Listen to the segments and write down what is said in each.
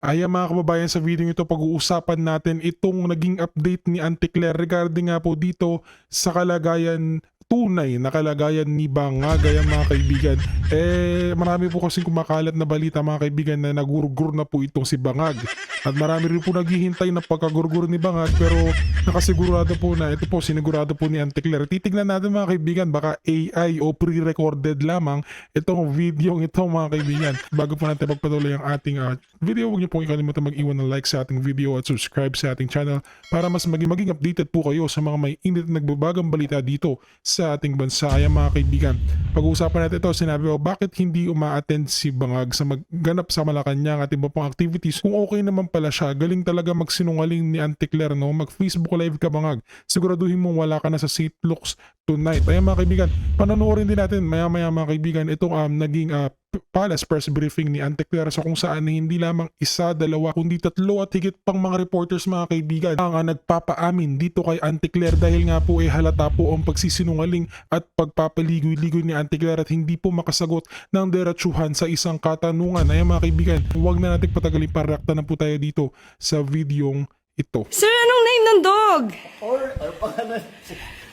Ayan mga kababayan, sa video ito pag-uusapan natin itong naging update ni Auntie Claire regarding nga po dito sa kalagayan, tunay na kalagayan ni Bangag. Ayan mga kaibigan, marami po kasing kumakalat na balita mga kaibigan na nagurgur na po itong si Bangag. At marami rin po naghihintay na pagkagurgur ni Bangag, pero nakasigurado po na ito po, sinigurado po ni Auntie Claire. Titignan natin mga kaibigan, baka AI o pre-recorded lamang itong video ito mga kaibigan. Bago po natin pagpatuloy ang ating video, huwag niyo pong ikalimutan mag-iwan ng like sa ating video at subscribe sa ating channel para mas maging updated po kayo sa mga may init na nagbabagang balita dito sa ating bansa. Ayan mga kaibigan, pag-uusapan natin ito, sinabi ko bakit hindi uma-attend si Bangag sa magganap sa Malacanang at iba pang activities kung okay naman pala siya. Galing talaga magsinungaling ni Auntie Claire, no? Mag-Facebook live ka Bangag, siguraduhin mong wala ka na sa St. Luke's tonight. Ayan mga kaibigan, panonoorin din natin maya-maya mga kaibigan itong naging palace press briefing ni Auntie Claire sa kung saan hindi lamang isa, dalawa, kundi tatlo at higit pang mga reporters mga kaibigan ang nagpapaamin dito kay Auntie Claire dahil nga po halata po ang pagsisinungaling at pagpapaligoy-ligoy ni Auntie Claire at hindi po makasagot ng deratsuhan sa isang katanungan. Ayan mga kaibigan, huwag na natin patagalin, pareakta na po tayo dito sa videong ito. Sir, anong name ng dog? Pangalan,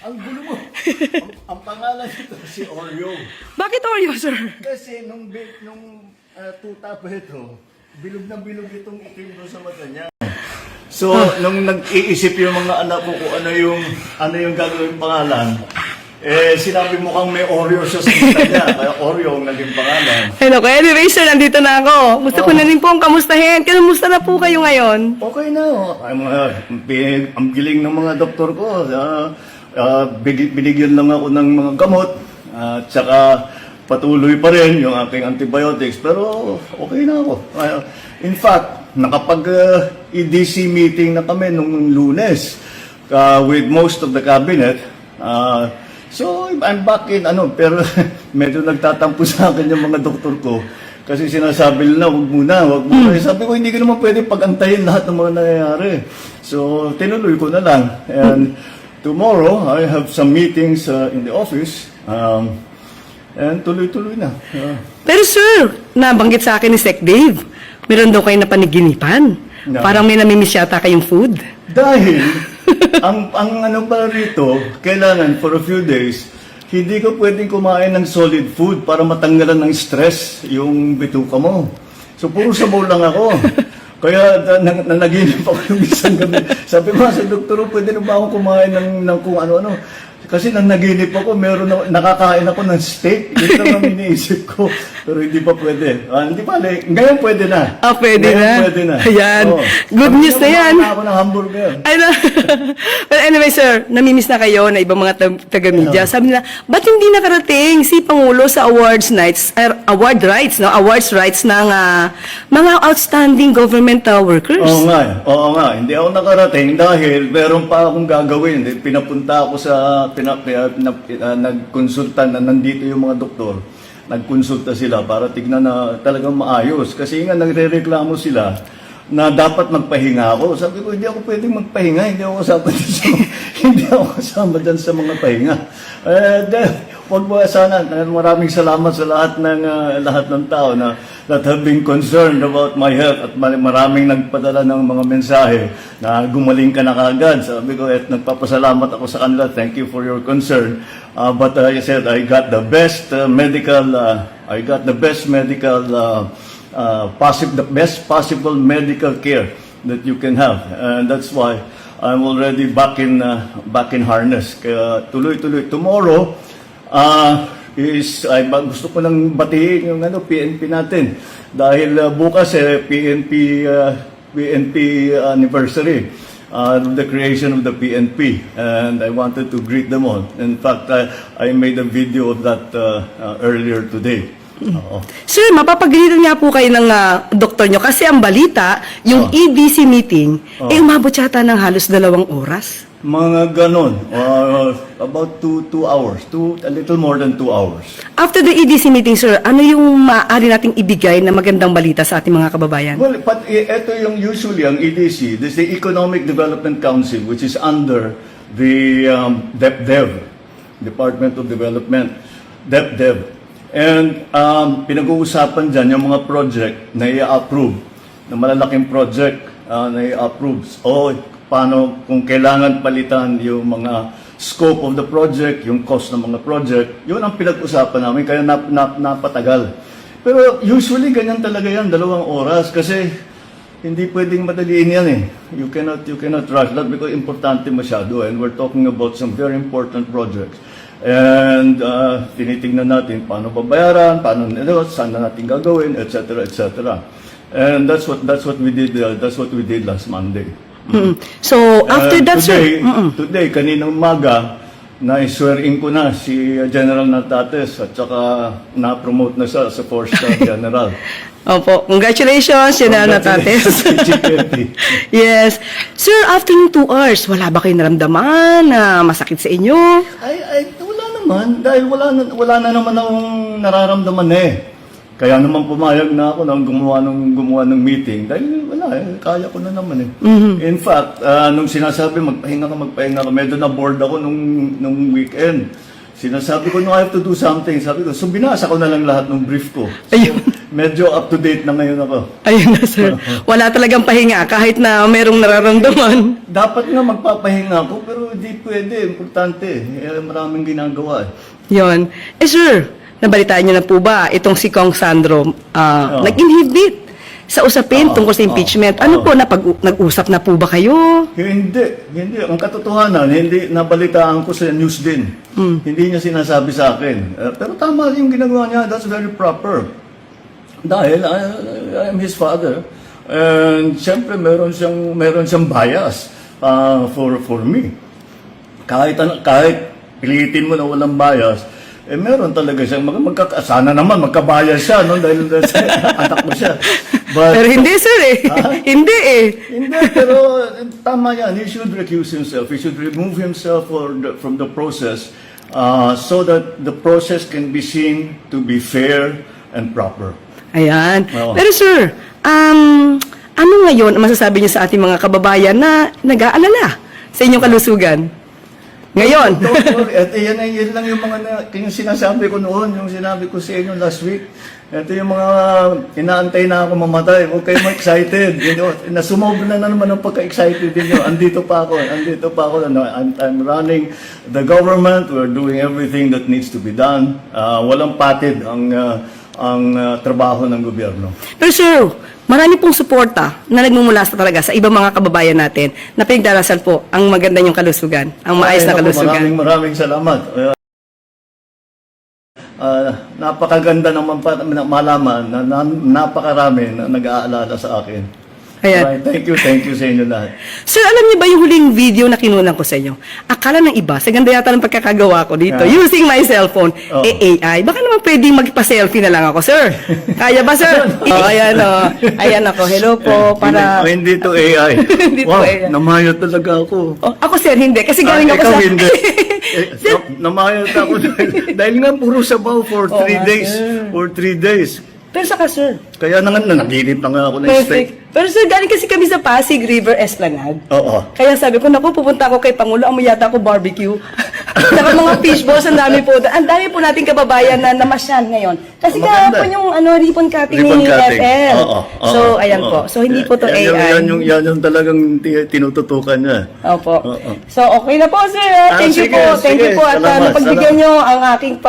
ang gulo mo. ang pangalan nito si Oreo. Bakit Oreo, sir? Kasi nung tuta pa ito, bilog na bilog itong itim doon sa mata niya. So, nung nag-iisip yung mga anak ko kung ano yung gagawin pangalan, sinabi mo kang may Oreo siya sa mata niya, kaya Oreo ang naging pangalan. Hello, anyway, sir, nandito na ako. Gusto ko na rin po ang kamustahin. Kamusta na po kayo ngayon? Okay na. Ang giling ng mga doktor ko. Binigyan lang ako ng mga gamot. At saka patuloy pa rin yung aking antibiotics. Pero okay na ako. In fact, nakapag-EDC meeting na kami nung Lunes with most of the cabinet. So I'm back in pero medyo nagtatampo sa akin yung mga doktor ko. Kasi sinasabi nila, wag muna. Sabi ko, hindi ko naman pwede pagantayin lahat ng mga nangyayari. So, tinuloy ko na lang. And tomorrow, I have some meetings in the office. And tuloy-tuloy na. Pero sir, nabanggit sa akin ni Sec Dave, meron daw kayo na paniginipan. No. Parang may namimiss yata kayong food. Dahil, ang ano pa rito, kailangan for a few days, hindi ko pwedeng kumain ng solid food para matanggalan ng stress yung bituka mo. So, puro sabaw lang ako. Kaya nanaginip ako yung isang gabi. Sabi mo sa doktor, pwede na ba ako kumain ng kung ano-ano? Kasi nanaginip ako, nakakain ako ng steak. Ito lang ang iniisip ko. Pero hindi pa pwede. Hindi pa, ngayon pwede na. Pwede ngayon na. Pwede na. Ayan. Good news na yan. Kumain ako ng hamburger. Well, anyway, sir, namimiss na kayo na ibang mga taga-media. Sabi nila, ba't hindi nakarating si Pangulo sa awards rights ng mga outstanding government workers? Oo nga. Hindi ako nakarating dahil meron pa akong gagawin. Pinapunta ako sa nagkonsulta na nandito yung mga doktor. Nagkonsulta sila para tignan na talagang maayos. Kasi nga nagrereklamo sila na dapat magpahinga ako. Sabi ko, hindi ako pwedeng magpahinga. Hindi ako kasama dyan sa mga pahinga. Wag mo sana. Maraming salamat sa lahat ng tao that have been concerned about my health at maraming nagpadala ng mga mensahe na gumaling ka na kagad. Sabi ko, at nagpapasalamat ako sa kanila. Thank you for your concern. But I said, I got the best the best possible medical care that you can have. And that's why I'm already back in harness. Kaya tuloy-tuloy. Tomorrow, gusto ko nang batiin yung PNP natin dahil bukas PNP anniversary the creation of the PNP, and I wanted to greet them all. In fact, I made a video of that earlier today. Sir, mapapagalitan nga po kayo ng doktor nyo kasi ang balita, yung EDC meeting, umabot yata ng halos 2 oras. Mga ganon. About 2 hours. A little more than 2 hours. After the EDC meeting, sir, ano yung maaari nating ibigay na magandang balita sa ating mga kababayan? Well, but ito yung usually ang EDC, this is the Economic Development Council, which is under the DepDev, Department of Development, DepDev. And pinag-uusapan dyan yung mga project na i-approve na malalaking project na i-approve. O paano kung kailangan palitan yung mga scope of the project, yung cost ng mga project, yun ang pinag-usapan namin, kaya napatagal. Pero usually ganyan talaga yan, 2 oras, kasi hindi pwedeng madaliin yan eh. You cannot rush that because importante masyado, and we're talking about some very important projects. And tinitingnan natin paano babayaran, paano saan na natin gagawin, etc., etc. And that's what we did. That's what we did last Monday. So, after that, sir... Today, kaninang umaga, na-swear-in ko na si General Natates at saka na-promote na siya sa 4-star General. Opo, congratulations, General Natates. Yes. Sir, after yung 2 hours, wala ba kayong naramdaman na masakit sa inyo? Ay, wala naman. Dahil wala na naman akong nararamdaman eh. Kaya naman pumayag na ako nang gumawa ng meeting. Dahil wala eh, kaya ko na naman eh. In fact, nung sinasabi, magpahinga ka, medyo na-bored ako nung weekend. Sinasabi ko, no, I have to do something. Sabi ko, so binasa ko na lang lahat ng brief ko. So, Ayun. medyo up to date na ngayon ako. Ayun na, sir. Wala talagang pahinga kahit na merong nararamdaman. Dapat nga magpapahinga ako, pero hindi pwede. Importante. Maraming ginagawa eh. Yon. Sir, nabalitaan niyo na po ba itong si Kong Sandro nag-inhibit sa usapin tungkol sa impeachment? Ano po, nag-usap na po ba kayo? Hindi. Ang katotohanan, hindi nabalitaan ko sa news din. Hindi niya sinasabi sa akin. Pero tama yung ginagawa niya. That's very proper. Dahil I am his father. And siyempre meron siyang bias for me. Kahit pilitin mo na walang bias, meron talaga siyang sana naman magkabayas siya, no? Dahil anak mo siya. Pero hindi, sir eh. Hindi eh. Hindi, pero tama yan. He should recuse himself. He should remove himself from the process so that the process can be seen to be fair and proper. Ayan. Oo. Pero sir, ano ngayon ang masasabi niyo sa ating mga kababayan na nag-aalala sa inyong kalusugan? Ngayon. At yan lang yung yung sinasabi ko noon, yung sinabi ko sa inyo last week. Ito yung mga inaantay na ako mamatay. Huwag kayong excited. Nasumobra na naman ang pagka-excited ninyo. Andito pa ako. I'm running the government. We're doing everything that needs to be done. Walang patid ang trabaho ng gobyerno. Pero sir, marami pong suporta na nagmumula talaga sa ibang mga kababayan natin na pinagdarasal po ang maganda niyong kalusugan, ang maayos na kalusugan. Maraming salamat. Napakaganda naman malaman na napakarami na nag-aalala sa akin. Ayan. Right, thank you sa inyo lahat. Sir, alam niyo ba yung huling video na kinunan ko sa inyo? Akala ng iba, sa ganda yata ng pagkakagawa ko dito, using my cellphone, AI. Baka naman pwedeng magpa-selfie na lang ako, sir. Kaya ba, sir? Ayan ako. Hello po. Hindi to AI. Hindi to wow, AI. namayot talaga ako. Ako, sir, hindi. Kasi galing ako ikaw sa... hindi. Namayot ako dahil nga puro sabaw for 3 days. sir. For 3 days. Pero saka, sir. Kaya naginip na nga ako ng steak. Pero sir, galing kasi kami sa Pasig River Esplanade. Oo. Kaya sabi ko, naku, pupunta ako kay Pangulo, amoy yata ako barbecue. Saka mga fish balls, ang dami po. Ang dami po nating kababayan na namasyal ngayon. Kasi Maganda. kahapon yung ribbon cutting Ribbon ni cutting. FL. Oo. So, ayan po. So, hindi po to AI. Yan yung talagang tinututukan niya. Opo. Oo. So, okay na po, sir. Thank you sige, po. Thank you sige. po. At Salamat, napagbigyan nyo ang aking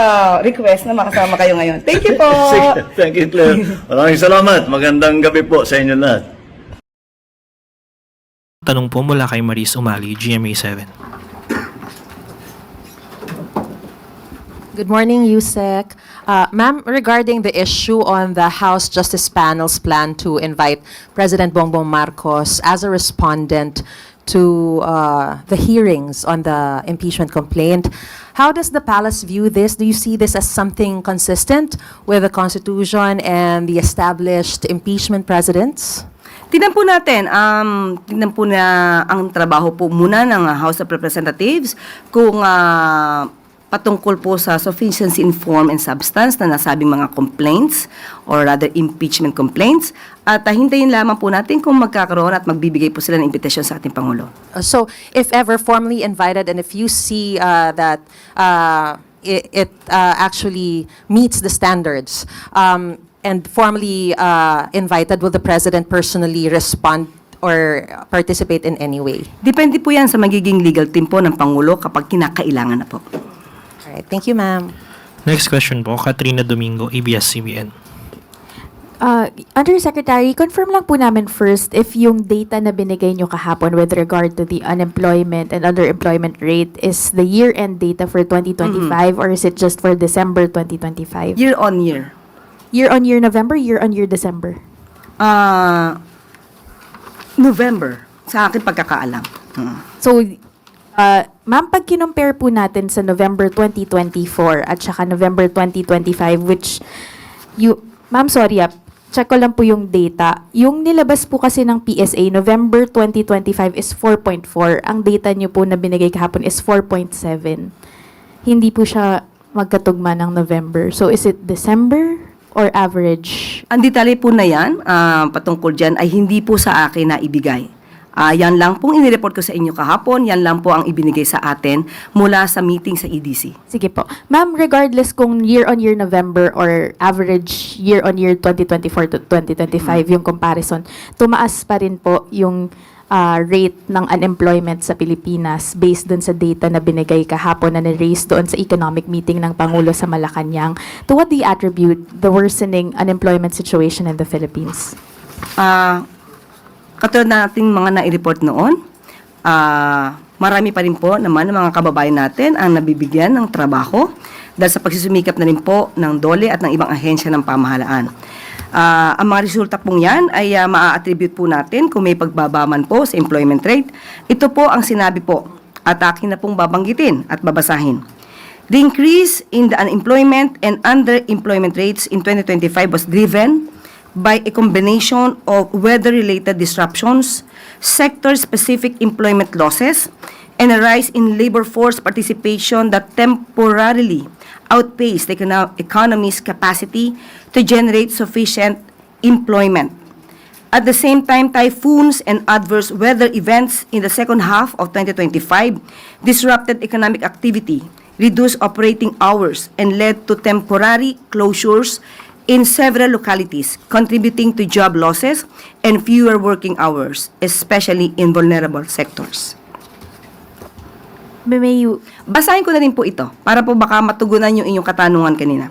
request na makasama kayo ngayon. Thank you po. Sige, thank you, Claire. Maraming salamat. Magandang gabi po sa inyo lahat. Tanong po mula kay Maris Umali, GMA7. Good morning, Yusek. Ma'am, regarding the issue on the House Justice Panel's plan to invite President Bongbong Marcos as a respondent to the hearings on the impeachment complaint, how does the palace view this? Do you see this as something consistent with the Constitution and the established impeachment precedents? Tingnan po natin, tingnan po na ang trabaho po muna ng House of Representatives kung patungkol po sa sufficiency in form and substance na nasabing mga complaints or rather impeachment complaints at hintayin lamang po natin kung magkakaroon at magbibigay po sila ng invitation sa ating Pangulo. So, if ever formally invited and if you see that it actually meets the standards, and formally invited, will the President personally respond or participate in any way? Depende po yan sa magiging legal team po ng Pangulo kapag kinakailangan na po. All right, thank you, ma'am. Next question po, Katrina Domingo, ABS-CBN. Undersecretary, confirm lang po namin first if yung data na binigay nyo kahapon with regard to the unemployment and underemployment rate is the year-end data for 2025 or is it just for December 2025? Year on year. Year-on-year November, year-on-year December? November, sa akin pagkakaalam. So, ma'am, pag kinompare po natin sa November 2024 at saka November 2025, which ma'am, sorry check ko lang po yung data. Yung nilabas po kasi ng PSA, November 2025 is 4.4. Ang data nyo po na binigay kahapon is 4.7. Hindi po siya magkatugma ng November. So, is it December or average? Ang detalye po na yan, patungkol dyan, ay hindi po sa akin na ibigay. Yan lang pong inireport ko sa inyo kahapon, yan lang po ang ibinigay sa atin mula sa meeting sa EDC. Sige po. Ma'am, regardless kung year-on-year November or average year-on-year 2024 to 2025 yung comparison, tumaas pa rin po yung rate ng unemployment sa Pilipinas based dun sa data na binigay kahapon na ni-raise doon sa economic meeting ng Pangulo sa Malacanang. To what do you attribute the worsening unemployment situation in the Philippines? Katulad nating mga nai-report noon, marami pa rin po naman ng mga kababayan natin ang nabibigyan ng trabaho dahil sa pagsusumikap na rin po ng DOLE at ng ibang ahensya ng pamahalaan. Ang mga resulta pong yan ay maa-attribute po natin kung may pagbabaman po sa employment rate. Ito po ang sinabi po at akin na pong babanggitin at babasahin. The increase in the unemployment and underemployment rates in 2025 was driven by a combination of weather-related disruptions, sector-specific employment losses, and a rise in labor force participation that temporarily outpaced the economy's capacity to generate sufficient employment. At the same time, typhoons and adverse weather events in the second half of 2025 disrupted economic activity, reduced operating hours, and led to temporary closures in several localities, contributing to job losses and fewer working hours, especially in vulnerable sectors. Basahin ko na rin po ito para po baka matugunan yung inyong katanungan kanina.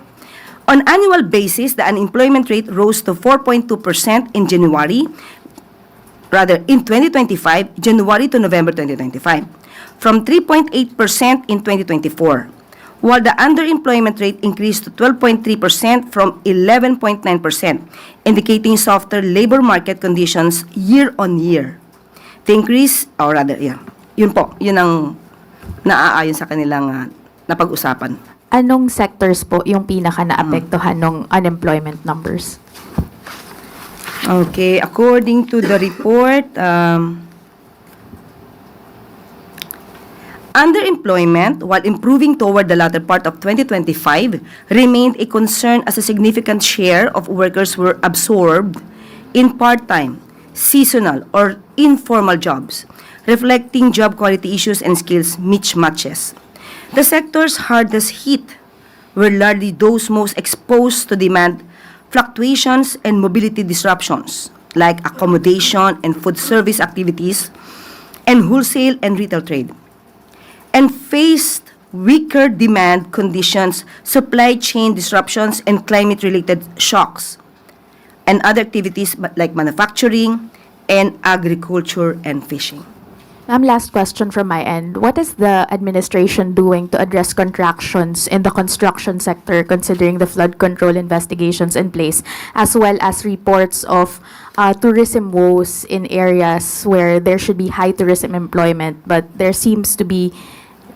On annual basis, the unemployment rate rose to 4.2% in in 2025, January to November 2025, from 3.8% in 2024. While the underemployment rate increased to 12.3% from 11.9%, indicating softer labor market conditions year on year. The increase, or rather, yun po, yun ang naaayon sa kanilang napag-usapan. Anong sectors po yung pinaka naapektuhan ng unemployment numbers? Okay, according to the report, underemployment, while improving toward the latter part of 2025, remained a concern as a significant share of workers were absorbed in part-time, seasonal, or informal jobs, reflecting job quality issues and skills mismatches. The sectors hardest hit were largely those most exposed to demand fluctuations and mobility disruptions, like accommodation and food service activities, and wholesale and retail trade, and faced weaker demand conditions, supply chain disruptions, and climate-related shocks, and other activities like manufacturing and agriculture and fishing. Ma'am, last question from my end. What is the administration doing to address contractions in the construction sector, considering the flood control investigations in place, as well as reports of tourism woes in areas where there should be high tourism employment, but there seems to be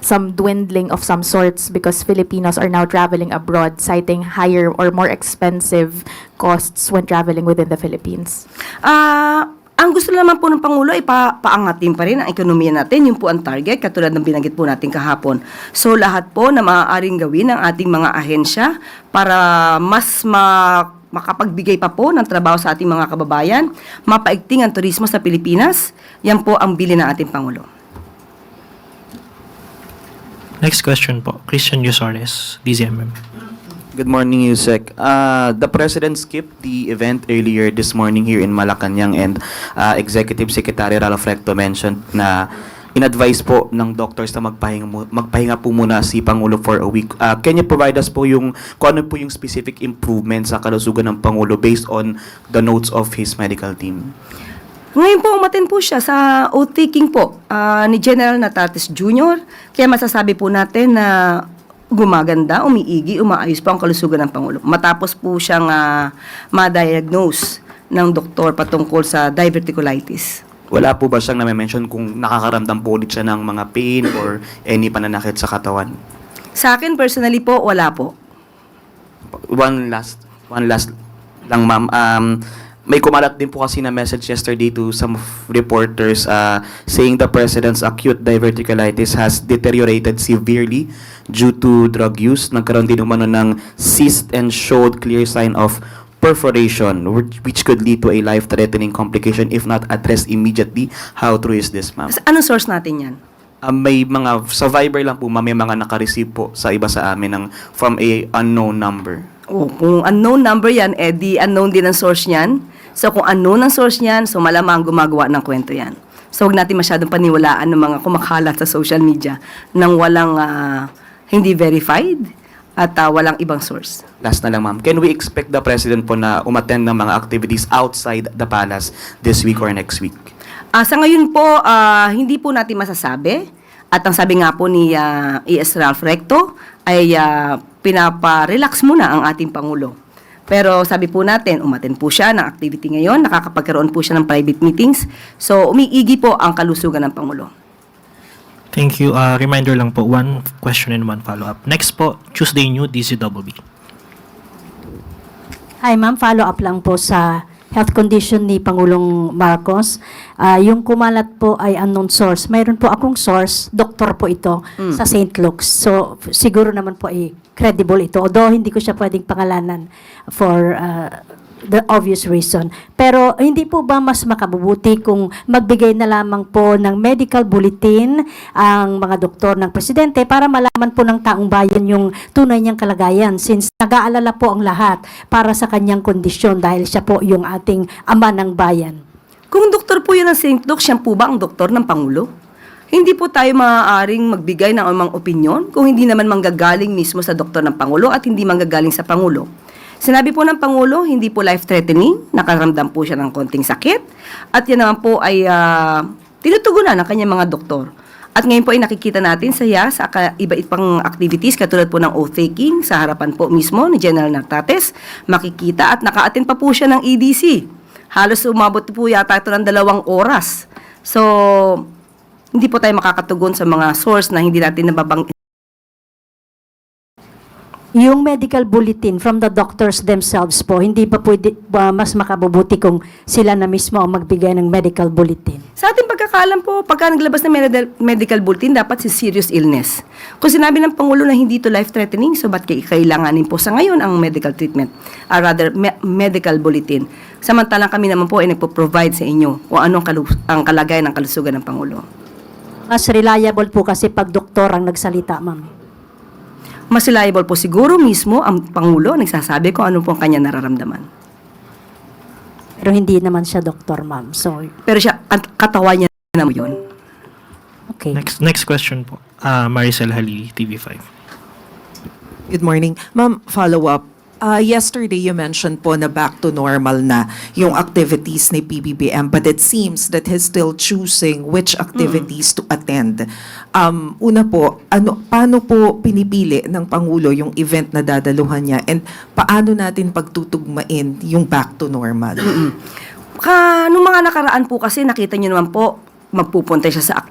some dwindling of some sorts because Filipinos are now traveling abroad, citing higher or more expensive costs when traveling within the Philippines? Ang gusto naman po ng Pangulo ay paangatin pa rin ang ekonomiya natin. Yun po ang target, katulad ng binanggit po natin kahapon. So lahat po na maaaring gawin ng ating mga ahensya para mas makapagbigay pa po ng trabaho sa ating mga kababayan, mapaigting ang turismo sa Pilipinas, yan po ang bilin ng ating Pangulo. Next question po, Christian Yusores, DZMM. Good morning, Yusek. The President skipped the event earlier this morning here in Malacanang, and Executive Secretary Ralph Recto mentioned na in-advise po ng doctors na magpahinga po muna si Pangulo for a week. Can you provide us po kung ano po yung specific improvements sa kalusugan ng Pangulo based on the notes of his medical team? Ngayon po, umaten po siya sa oath-taking po ni General Natates Jr. Kaya masasabi po natin na gumaganda, umiigi, umaayos po ang kalusugan ng Pangulo. Matapos po siyang ma-diagnose ng doktor patungkol sa diverticulitis. Wala po ba siyang na-mention kung nakakaramdam po ulit siya ng mga pain or any pananakit sa katawan? Sa akin, personally po, wala po. One last lang, ma'am. May kumalat din po kasi na message yesterday to some reporters saying the president's acute diverticulitis has deteriorated severely due to drug use. Nagkaroon din umano ng cyst and showed clear sign of perforation, which could lead to a life-threatening complication if not addressed immediately. How true is this, ma'am? Anong source natin yan? May mga, sa Viber lang po, ma'am, may mga naka-receive po sa iba sa amin from a unknown number. O, kung unknown number yan, di unknown din ang source niyan. So, kung unknown ang source niyan, so malamang gumagawa ng kwento yan. So, huwag natin masyadong paniwalaan ng mga kumakalat sa social media nang walang hindi verified at walang ibang source. Last na lang, ma'am. Can we expect the President po na umattend ng mga activities outside the palace this week or next week? Sa ngayon po, hindi po natin masasabi. At ang sabi nga po ni E.S. Ralph Recto ay pinapa-relax muna ang ating Pangulo. Pero sabi po natin, umattend po siya ng activity ngayon, nakakapagkaroon po siya ng private meetings. So, umiigi po ang kalusugan ng Pangulo. Thank you. Reminder lang po, one question and one follow-up. Next po, Tuesday New, DCWB. Hi ma'am, follow-up lang po sa health condition ni Pangulong Marcos. Yung kumalat po ay unknown source. Mayroon po akong source, doktor po ito sa St. Luke's. So siguro naman po ay credible ito. Although hindi ko siya pwedeng pangalanan for the obvious reason. Pero hindi po ba mas makabubuti kung magbigay na lamang po ng medical bulletin ang mga doktor ng presidente para malaman po ng taong bayan yung tunay niyang kalagayan, since nag-aalala po ang lahat para sa kanyang kondisyon dahil siya po yung ating ama ng bayan. Kung doktor po yun ng St. Luke, siya po ba ang doktor ng Pangulo? Hindi po tayo maaaring magbigay ng amang opinyon kung hindi naman manggagaling mismo sa doktor ng Pangulo at hindi manggagaling sa Pangulo. Sinabi po ng Pangulo, hindi po life-threatening, nakaramdam po siya ng konting sakit, at yan naman po ay tinutugunan ng kanyang mga doktor. At ngayon po ay nakikita natin sa iba-ibang activities, katulad po ng oath-taking, sa harapan po mismo ni General Natates, makikita at naka-attend pa po siya ng EDC. Halos umabot po yata ito ng 2 oras. So, hindi po tayo makakatugon sa mga source na hindi natin nababang. Yung medical bulletin from the doctors themselves po, hindi ba pwede mas makabubuti kung sila na mismo ang magbigay ng medical bulletin? Sa ating pagkakaalam po, pagka naglabas ng medical bulletin, dapat si serious illness. Kung sinabi ng Pangulo na hindi ito life-threatening, so ba't kailanganin po sa ngayon ang medical treatment? Medical bulletin. Samantalang kami naman po ay nagpo-provide sa inyo kung anong ang kalagayan ng kalusugan ng Pangulo. Mas reliable po kasi pag doktor ang nagsalita, ma'am. Mas reliable po siguro mismo ang Pangulo nagsasabi kung ano po ang kanya nararamdaman. Pero hindi naman siya doktor, ma'am. So, Pero siya, katawan niya naman yun. okay. Next question po. Maricel Halili, TV5. Good morning. Ma'am, follow-up. Yesterday, you mentioned po na back to normal na yung activities ni PBBM, but it seems that he's still choosing which activities to attend. Una po, paano po pinipili ng Pangulo yung event na dadaluhan niya, and paano natin pagtutugmain yung back to normal? Nung mga nakaraan po kasi, nakita niyo naman po, magpupunta siya sa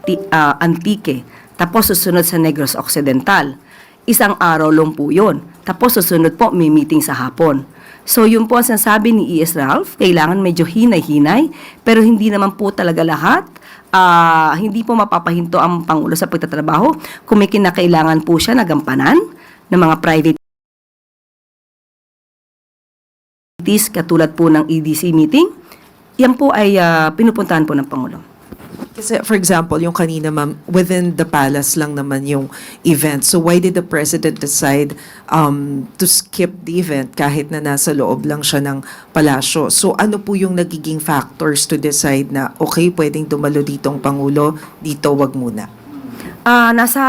Antique, tapos susunod sa Negros Occidental. Isang araw lang po yun. Tapos susunod po, may meeting sa hapon. So yun po ang sinasabi ni E.S. Ralph, kailangan medyo hinay-hinay, pero hindi naman po talaga lahat. Hindi po mapapahinto ang Pangulo sa pagtatrabaho kung may kinakailangan po siya na gampanan ng mga private katulad po ng EDC meeting. Yan po ay pinupuntahan po ng Pangulo. Kasi, for example, yung kanina, ma'am, within the palace lang naman yung event. So why did the president decide to skip the event kahit na nasa loob lang siya ng palasyo? So ano po yung nagiging factors to decide na, okay, pwedeng dumalo dito ang Pangulo, dito wag muna? Nasa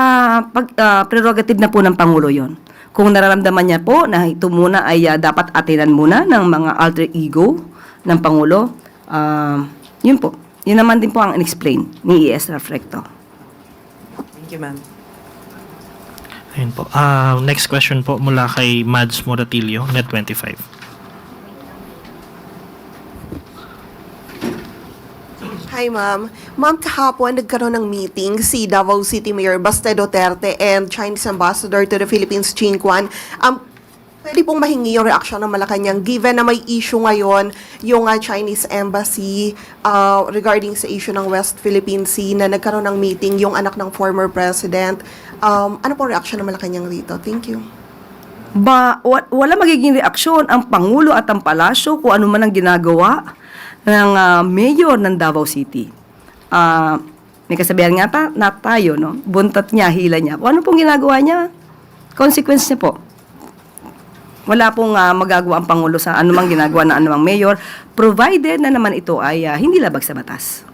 prerogative na po ng Pangulo yon. Kung nararamdaman niya po na ito muna ay dapat atinan muna ng mga alter ego ng Pangulo, yun po. Yun naman din po ang in-explain ni E.S. Reflecto. Thank you, ma'am. Ayun po. Next question po mula kay Mads Moratilio, Net25. Hi, ma'am. Ma'am, kahapon nagkaroon ng meeting si Davao City Mayor Baste Duterte and Chinese Ambassador to the Philippines, Chin Kwan. Pwede pong mahingi yung reaksyon ng Malacanang given na may issue ngayon yung Chinese Embassy regarding sa issue ng West Philippine Sea na nagkaroon ng meeting yung anak ng former president. Ano pong reaksyon ng Malacanang dito? Thank you. Wala magiging reaksyon ang Pangulo at ang Palasyo kung ano man ang ginagawa ng mayor ng Davao City. May kasabihan nga na tayo, no? Buntat niya, hila niya. Kung ano pong ginagawa niya, consequence niya po. Wala pong magagawa ang Pangulo sa anumang ginagawa ng anumang mayor, provided na naman ito ay hindi labag sa batas.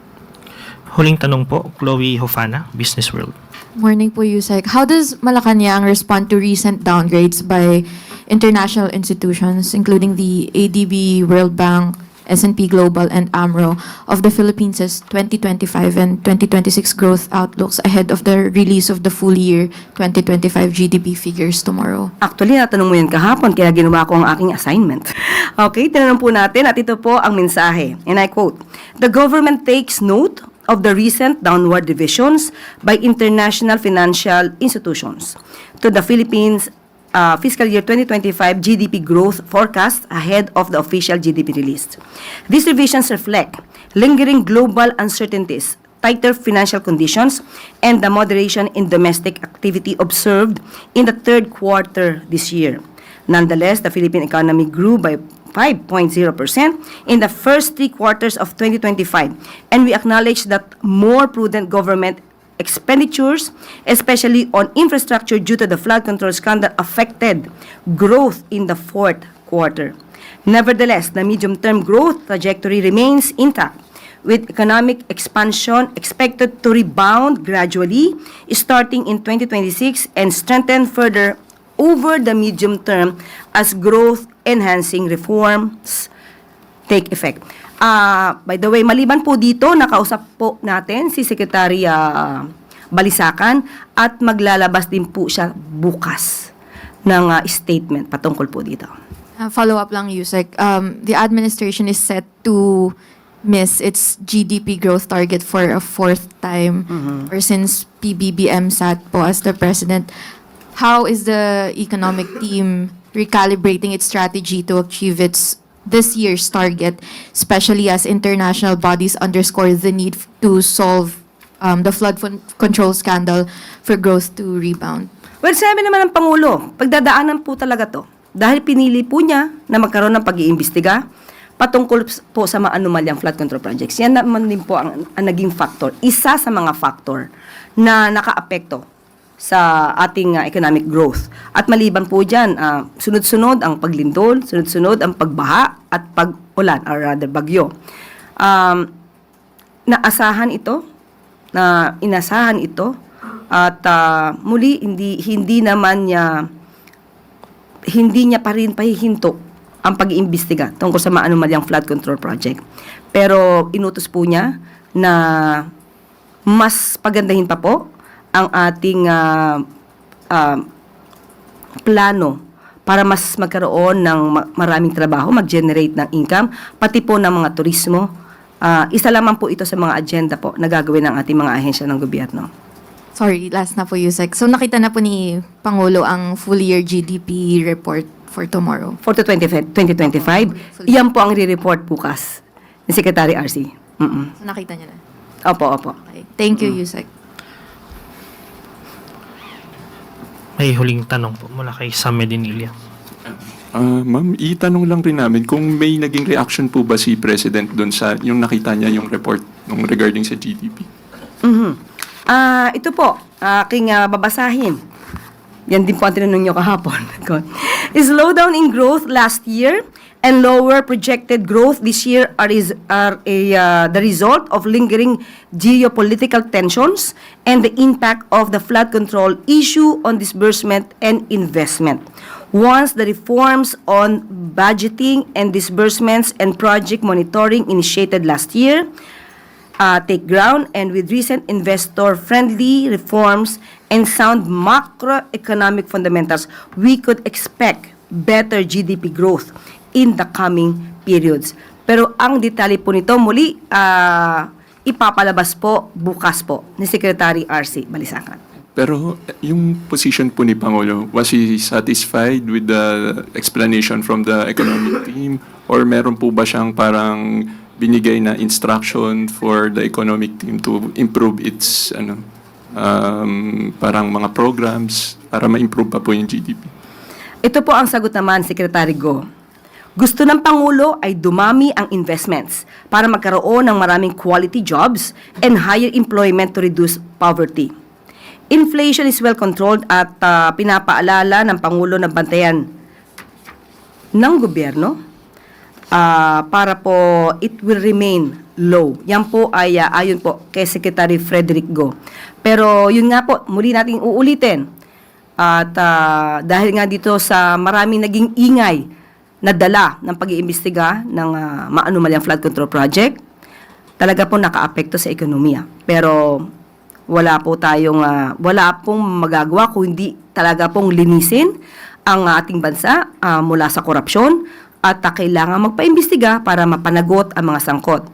Huling tanong po, Chloe Hofana, Business World. Morning po, Yusek. How does Malacanang respond to recent downgrades by international institutions, including the ADB, World Bank, S&P Global, and AMRO, of the Philippines' 2025 and 2026 growth outlooks ahead of the release of the full year 2025 GDP figures tomorrow? Actually, natanong mo yan kahapon, kaya ginawa ko ang aking assignment. Okay, tinanong po natin at ito po ang mensahe. And I quote, "The government takes note of the recent downward revisions by international financial institutions to the Philippines fiscal year 2025 GDP growth forecast ahead of the official GDP release. These revisions reflect lingering global uncertainties, tighter financial conditions, and the moderation in domestic activity observed in the third quarter this year. Nonetheless, the Philippine economy grew by 5.0% in the first 3 quarters of 2025, and we acknowledge that more prudent government expenditures, especially on infrastructure due to the flood control scandal, affected growth in the fourth quarter. Nevertheless, the medium-term growth trajectory remains intact, with economic expansion expected to rebound gradually starting in 2026 and strengthen further over the medium term as growth-enhancing reforms take effect." By the way, maliban po dito, nakausap po natin si Secretary Balisacan at maglalabas din po siya bukas ng statement patungkol po dito. Follow-up lang, Yusek. The administration is set to miss its GDP growth target for a fourth time or since PBBM sat po as the president. How is the economic team recalibrating its strategy to achieve this year's target, especially as international bodies underscore the need to solve the flood control scandal for growth to rebound? Well, sabi naman ng Pangulo, pagdadaanan po talaga to. Dahil pinili po niya na magkaroon ng pag-iimbestiga patungkol po sa mga anomalyang flood control projects. Yan naman din po ang naging factor. Isa sa mga factor na nakaapekto sa ating economic growth. At maliban po dyan, sunod-sunod ang paglindol, sunod-sunod ang pagbaha at pag-ulan, or rather bagyo. Inasahan ito at muli hindi niya pa rin pahihinto ang pag-iimbestiga tungkol sa mga anomalyang flood control project. Pero inutos po niya na mas pagandahin pa po ang ating plano para mas magkaroon ng maraming trabaho, mag-generate ng income, pati po ng mga turismo. Isa lamang po ito sa mga agenda po na gagawin ng ating mga ahensya ng gobyerno. Sorry, last na po, Yusek. So nakita na po ni Pangulo ang full year GDP report for tomorrow? For 2025, yan po ang re-report bukas ni Secretary RC. So nakita niya na? Opo. Okay. Thank you, Yusek. May huling tanong po mula kay Sam Medinilla. Ma'am, itanong lang rin namin kung may naging reaction po ba si President doon sa yung nakita niya yung report regarding sa GDP? Ito po, aking babasahin. Yan din po ang tinanong nyo kahapon. Slowdown in growth last year and lower projected growth this year are the result of lingering geopolitical tensions and the impact of the flood control issue on disbursement and investment. Once the reforms on budgeting and disbursements and project monitoring initiated last year take ground, and with recent investor-friendly reforms and sound macroeconomic fundamentals, we could expect better GDP growth in the coming periods. Pero ang detalye po nito muli ipapalabas po bukas po ni Secretary R.C. Balisacan. Pero yung position po ni Pangulo, was he satisfied with the explanation from the economic team? Or meron po ba siyang parang binigay na instruction for the economic team to improve its parang mga programs para ma-improve pa po yung GDP? Ito po ang sagot naman, Secretary Go. Gusto ng Pangulo ay dumami ang investments para magkaroon ng maraming quality jobs and higher employment to reduce poverty. Inflation is well controlled at pinapaalala ng Pangulo na bantayan ng gobyerno para po it will remain low. Yan po ay ayon po kay Secretary Frederick Go. Pero yun nga po, muli nating uulitin. At dahil nga dito sa maraming naging ingay na dala ng pag-iimbestiga ng maanumalyang flood control project, talaga po nakaapekto sa ekonomiya. Pero wala pong magagawa kung hindi talaga pong linisin ang ating bansa mula sa korupsyon at kailangan magpaimbestiga para mapanagot ang mga sangkot.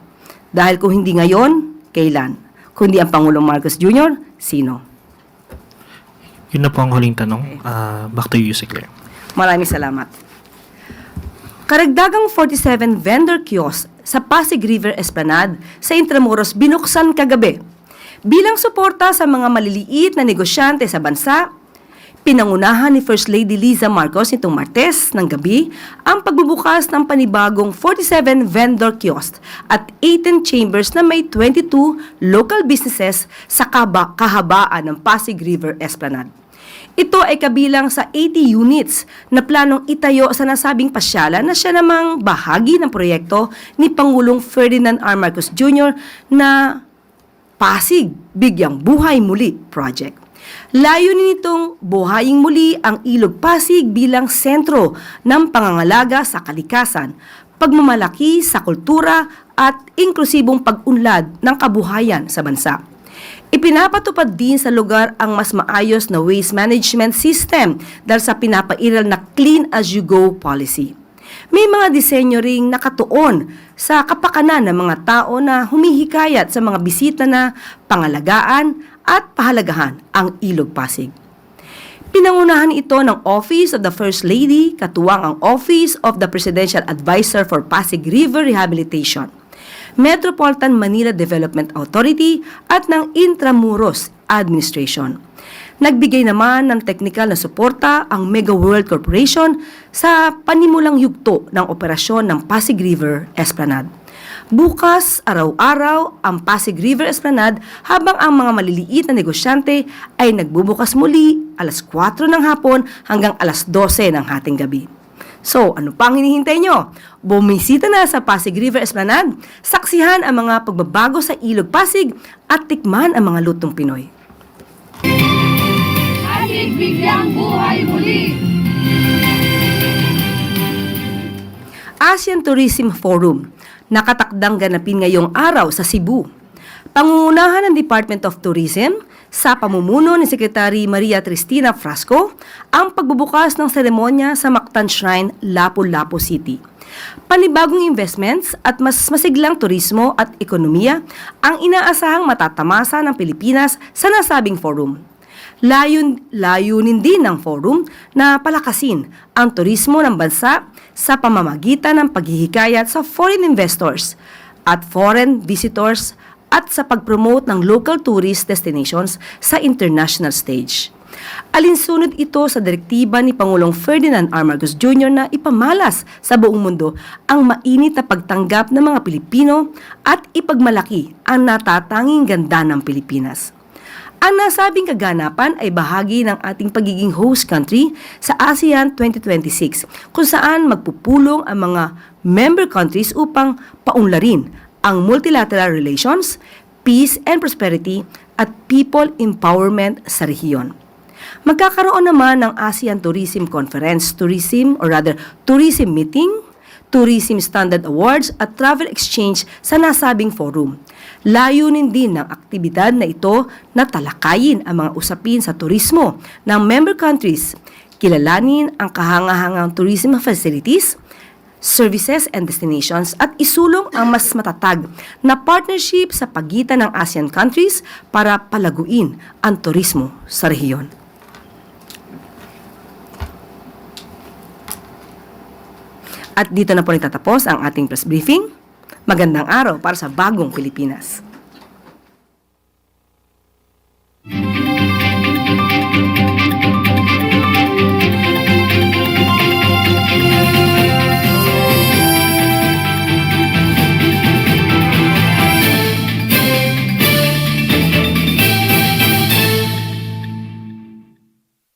Dahil kung hindi ngayon, kailan? Kung hindi ang Pangulong Marcos Jr., sino? Yun na po ang huling tanong. Back to you, Secretary. Maraming salamat. Karagdagang 47 vendor kiosk sa Pasig River Esplanade sa Intramuros binuksan kagabi. Bilang suporta sa mga maliliit na negosyante sa bansa, pinangunahan ni First Lady Liza Marcos nitong Martes ng gabi ang pagbubukas ng panibagong 47 vendor kiosk at 18 chambers na may 22 local businesses sa kahabaan ng Pasig River Esplanade. Ito ay kabilang sa 80 units na planong itayo sa nasabing pasyalan na siya namang bahagi ng proyekto ni Pangulong Ferdinand R. Marcos Jr. na Pasig Bigyang Buhay Muli Project. Layunin nitong buhayin muli ang Ilog Pasig bilang sentro ng pangangalaga sa kalikasan, pagmamalaki sa kultura at inklusibong pag-unlad ng kabuhayan sa bansa. Ipinapatupad din sa lugar ang mas maayos na waste management system dahil sa pinapairal na Clean as you go policy. May mga disenyo ring nakatuon sa kapakanan ng mga tao na humihikayat sa mga bisita na pangalagaan at pahalagahan ang Ilog Pasig. Pinangunahan ito ng Office of the First Lady, katuwang ang Office of the Presidential Advisor for Pasig River Rehabilitation, Metropolitan Manila Development Authority at ng Intramuros Administration. Nagbigay naman ng teknikal na suporta ang Mega World Corporation sa panimulang yugto ng operasyon ng Pasig River Esplanade. Bukas, araw-araw, ang Pasig River Esplanade habang ang mga maliliit na negosyante ay nagbubukas muli alas 4 ng hapon hanggang alas 12 ng hating gabi. So, ano pang hinihintay nyo? Bumisita na sa Pasig River Esplanade, saksihan ang mga pagbabago sa Ilog Pasig at tikman ang mga lutong Pinoy. Pasig Bigyang Buhay Muli! Asian Tourism Forum, nakatakdang ganapin ngayong araw sa Cebu. Pangungunahan ng Department of Tourism sa pamumuno ni Secretary Maria Cristina Frasco ang pagbubukas ng seremonya sa Mactan Shrine, Lapu-Lapu City. Panibagong investments at mas masiglang turismo at ekonomiya ang inaasahang matatamasa ng Pilipinas sa nasabing forum. Layunin din ng forum na palakasin ang turismo ng bansa sa pamamagitan ng paghihikayat sa foreign investors at foreign visitors at sa pag-promote ng local tourist destinations sa international stage. Alinsunod ito sa direktiba ni Pangulong Ferdinand R. Marcos Jr. na ipamalas sa buong mundo ang mainit na pagtanggap ng mga Pilipino at ipagmalaki ang natatanging ganda ng Pilipinas. Ang nasabing kaganapan ay bahagi ng ating pagiging host country sa ASEAN 2026 kung saan magpupulong ang mga member countries upang paunlarin ang multilateral relations, peace and prosperity at people empowerment sa rehiyon. Magkakaroon naman ng ASEAN Tourism Conference, Tourism Meeting, Tourism Standard Awards at Travel Exchange sa nasabing forum. Layunin din ng aktibidad na ito na talakayin ang mga usapin sa turismo ng member countries, kilalanin ang kahangahangang tourism facilities, services and destinations at isulong ang mas matatag na partnership sa pagitan ng ASEAN countries para palaguin ang turismo sa rehiyon. At dito na po nagtatapos ang ating press briefing. Magandang araw para sa bagong Pilipinas.